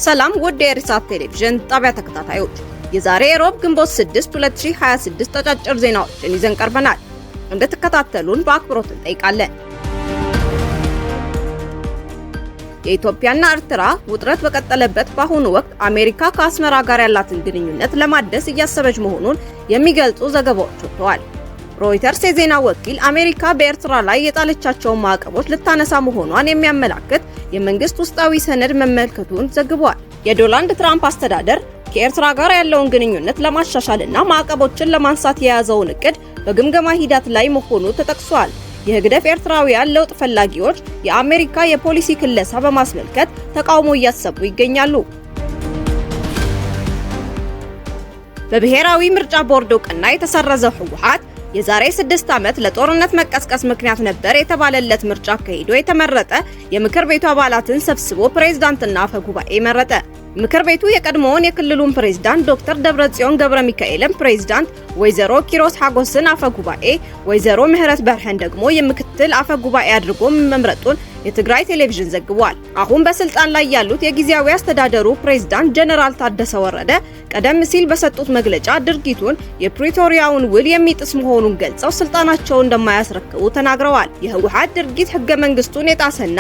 ሰላም ውድ የኢሳት ቴሌቪዥን ጣቢያ ተከታታዮች፣ የዛሬ ሮብ ግንቦት 6 2026 አጫጭር ዜናዎችን ይዘን ቀርበናል። እንድትከታተሉን በአክብሮት እንጠይቃለን። የኢትዮጵያና ኤርትራ ውጥረት በቀጠለበት በአሁኑ ወቅት አሜሪካ ከአስመራ ጋር ያላትን ግንኙነት ለማደስ እያሰበች መሆኑን የሚገልጹ ዘገባዎች ወጥተዋል። ሮይተርስ የዜና ወኪል አሜሪካ በኤርትራ ላይ የጣለቻቸውን ማዕቀቦች ልታነሳ መሆኗን የሚያመላክት የመንግስት ውስጣዊ ሰነድ መመልከቱን ዘግቧል። የዶናልድ ትራምፕ አስተዳደር ከኤርትራ ጋር ያለውን ግንኙነት ለማሻሻልና ማዕቀቦችን ለማንሳት የያዘውን እቅድ በግምገማ ሂደት ላይ መሆኑ ተጠቅሷል። የህግደፍ ኤርትራውያን ለውጥ ፈላጊዎች የአሜሪካ የፖሊሲ ክለሳ በማስመልከት ተቃውሞ እያሰሙ ይገኛሉ። በብሔራዊ ምርጫ ቦርድ እውቅና የተሰረዘው ህወሓት የዛሬ 6 ዓመት ለጦርነት መቀስቀስ ምክንያት ነበር የተባለለት ምርጫ አካሂዶ የተመረጠ የምክር ቤቱ አባላትን ሰብስቦ ፕሬዝዳንትና አፈ ጉባኤ መረጠ። ምክር ቤቱ የቀድሞውን የክልሉን ፕሬዝዳንት ዶክተር ደብረጽዮን ገብረ ሚካኤልን ፕሬዝዳንት፣ ወይዘሮ ኪሮስ ሐጎስን አፈ ጉባኤ፣ ወይዘሮ ምህረት በርሀን ደግሞ የምክትል አፈ ጉባኤ አድርጎ መምረጡን የትግራይ ቴሌቪዥን ዘግቧል። አሁን በስልጣን ላይ ያሉት የጊዜያዊ አስተዳደሩ ፕሬዝዳንት ጀነራል ታደሰ ወረደ ቀደም ሲል በሰጡት መግለጫ ድርጊቱን የፕሪቶሪያውን ውል የሚጥስ መሆኑን ገልጸው ስልጣናቸውን እንደማያስረክቡ ተናግረዋል። የህወሓት ድርጊት ህገ መንግስቱን የጣሰና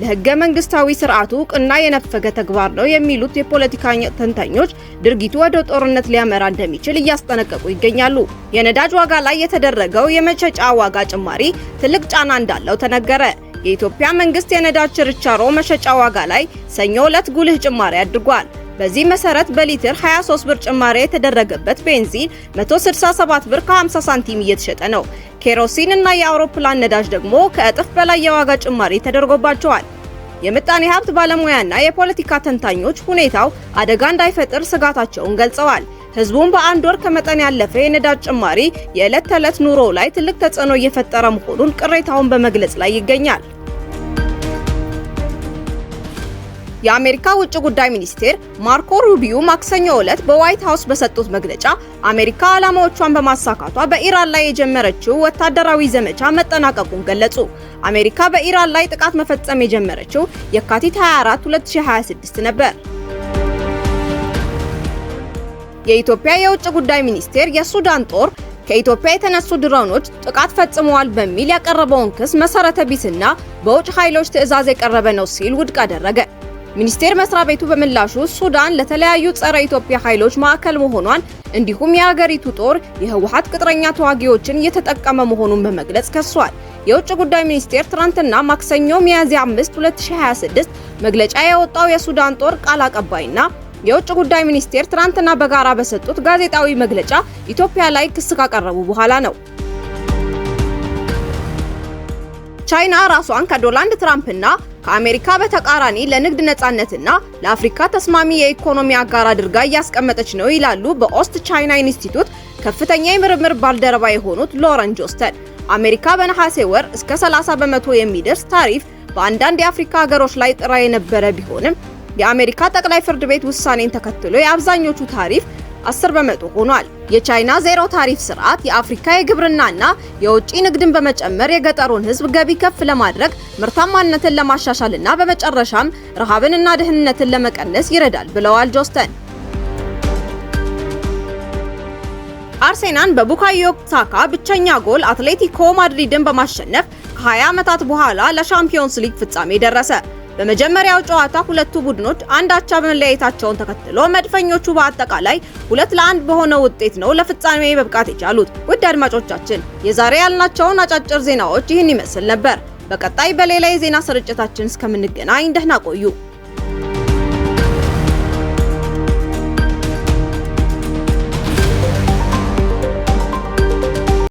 ለህገ መንግስታዊ ስርዓቱ እውቅና የነፈገ ተግባር ነው የሚሉት የፖለቲካ ተንታኞች ድርጊቱ ወደ ጦርነት ሊያመራ እንደሚችል እያስጠነቀቁ ይገኛሉ። የነዳጅ ዋጋ ላይ የተደረገው የመሸጫ ዋጋ ጭማሪ ትልቅ ጫና እንዳለው ተነገረ። የኢትዮጵያ መንግስት የነዳጅ ችርቻሮ መሸጫ ዋጋ ላይ ሰኞ ዕለት ጉልህ ጭማሪ አድርጓል። በዚህ መሰረት በሊትር 23 ብር ጭማሪ የተደረገበት ቤንዚን 167 ብር ከ50 ሳንቲም እየተሸጠ ነው። ኬሮሲን እና የአውሮፕላን ነዳጅ ደግሞ ከእጥፍ በላይ የዋጋ ጭማሪ ተደርጎባቸዋል። የምጣኔ ሀብት ባለሙያና የፖለቲካ ተንታኞች ሁኔታው አደጋ እንዳይፈጥር ስጋታቸውን ገልጸዋል። ህዝቡን በአንድ ወር ከመጠን ያለፈ የነዳጅ ጭማሪ የዕለት ተዕለት ኑሮ ላይ ትልቅ ተጽዕኖ እየፈጠረ መሆኑን ቅሬታውን በመግለጽ ላይ ይገኛል። የአሜሪካ ውጭ ጉዳይ ሚኒስቴር ማርኮ ሩቢዮ ማክሰኞ ዕለት በዋይት ሃውስ በሰጡት መግለጫ አሜሪካ ዓላማዎቿን በማሳካቷ በኢራን ላይ የጀመረችው ወታደራዊ ዘመቻ መጠናቀቁን ገለጹ። አሜሪካ በኢራን ላይ ጥቃት መፈጸም የጀመረችው የካቲት 24 2026 ነበር። የኢትዮጵያ የውጭ ጉዳይ ሚኒስቴር የሱዳን ጦር ከኢትዮጵያ የተነሱ ድሮኖች ጥቃት ፈጽመዋል በሚል ያቀረበውን ክስ መሰረተ ቢስና በውጭ ኃይሎች ትዕዛዝ የቀረበ ነው ሲል ውድቅ አደረገ። ሚኒስቴር መስሪያ ቤቱ በምላሹ ሱዳን ለተለያዩ ጸረ ኢትዮጵያ ኃይሎች ማዕከል መሆኗን እንዲሁም የሀገሪቱ ጦር የህወሓት ቅጥረኛ ተዋጊዎችን እየተጠቀመ መሆኑን በመግለጽ ከሷል። የውጭ ጉዳይ ሚኒስቴር ትናንትና ማክሰኞ ሚያዝያ 5 2026 መግለጫ ያወጣው የሱዳን ጦር ቃል አቀባይና የውጭ ጉዳይ ሚኒስቴር ትናንትና በጋራ በሰጡት ጋዜጣዊ መግለጫ ኢትዮጵያ ላይ ክስ ካቀረቡ በኋላ ነው። ቻይና ራሷን ከዶናልድ ትራምፕና ከአሜሪካ በተቃራኒ ለንግድ ነጻነትና ለአፍሪካ ተስማሚ የኢኮኖሚ አጋር አድርጋ እያስቀመጠች ነው ይላሉ በኦስት ቻይና ኢንስቲትዩት ከፍተኛ የምርምር ባልደረባ የሆኑት ሎረን ጆስተን። አሜሪካ በነሐሴ ወር እስከ 30 በመቶ የሚደርስ ታሪፍ በአንዳንድ የአፍሪካ ሀገሮች ላይ ጥራ የነበረ ቢሆንም የአሜሪካ ጠቅላይ ፍርድ ቤት ውሳኔን ተከትሎ የአብዛኞቹ ታሪፍ 10 በመቶ ሆኗል። የቻይና ዜሮ ታሪፍ ስርዓት የአፍሪካ የግብርናና የውጭ ንግድን በመጨመር የገጠሩን ህዝብ ገቢ ከፍ ለማድረግ ምርታማነትን ለማሻሻልና በመጨረሻም ረሃብንና ድህነትን ለመቀነስ ይረዳል ብለዋል ጆስተን። አርሴናል በቡካዮ ሳካ ብቸኛ ጎል አትሌቲኮ ማድሪድን በማሸነፍ ከ20 ዓመታት በኋላ ለሻምፒዮንስ ሊግ ፍጻሜ ደረሰ። በመጀመሪያው ጨዋታ ሁለቱ ቡድኖች አንድ አቻ መለያየታቸውን ተከትሎ መድፈኞቹ በአጠቃላይ 2-1 በሆነ ውጤት ነው ለፍጻሜ መብቃት የቻሉት። ውድ አድማጮቻችን የዛሬ ያልናቸውን አጫጭር ዜናዎች ይህን ይመስል ነበር። በቀጣይ በሌላ የዜና ስርጭታችን እስከምንገናኝ ደህና ቆዩ።